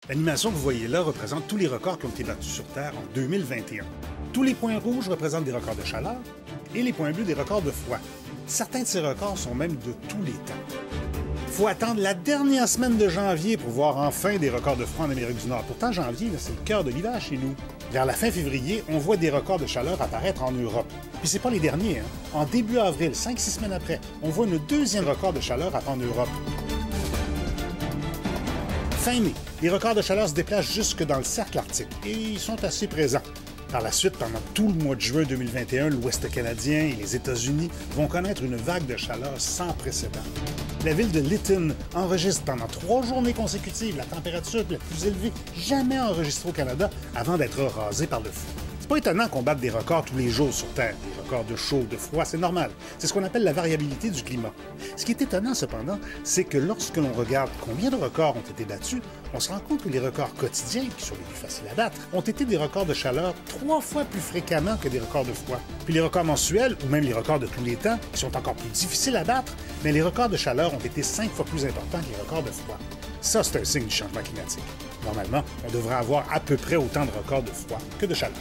L'animation que vous voyez là représente tous les records qui ont été battus sur Terre en 2021. Tous les points rouges représentent des records de chaleur et les points bleus des records de froid. Certains de ces records sont même de tous les temps. Il faut attendre la dernière semaine de janvier pour voir enfin des records de froid en Amérique du Nord. Pourtant, janvier, c'est le cœur de l'hiver chez nous. Vers la fin février, on voit des records de chaleur apparaître en Europe. Puis c'est pas les derniers, hein? En début avril, 5-6 semaines après, on voit un deuxième record de chaleur en Europe. Fin mai, les records de chaleur se déplacent jusque dans le cercle arctique et ils sont assez présents. Par la suite, pendant tout le mois de juin 2021, l'Ouest canadien et les États-Unis vont connaître une vague de chaleur sans précédent. La ville de Lytton enregistre pendant 3 journées consécutives la température la plus élevée jamais enregistrée au Canada avant d'être rasée par le feu. C'est pas étonnant qu'on batte des records tous les jours sur Terre. Des records de chaud, de froid, c'est normal. C'est ce qu'on appelle la variabilité du climat. Ce qui est étonnant cependant, c'est que lorsque l'on regarde combien de records ont été battus, on se rend compte que les records quotidiens, qui sont les plus faciles à battre, ont été des records de chaleur 3 fois plus fréquemment que des records de froid. Puis les records mensuels, ou même les records de tous les temps, qui sont encore plus difficiles à battre, mais les records de chaleur ont été 5 fois plus importants que les records de froid. Ça, c'est un signe du changement climatique. Normalement, on devrait avoir à peu près autant de records de froid que de chaleur.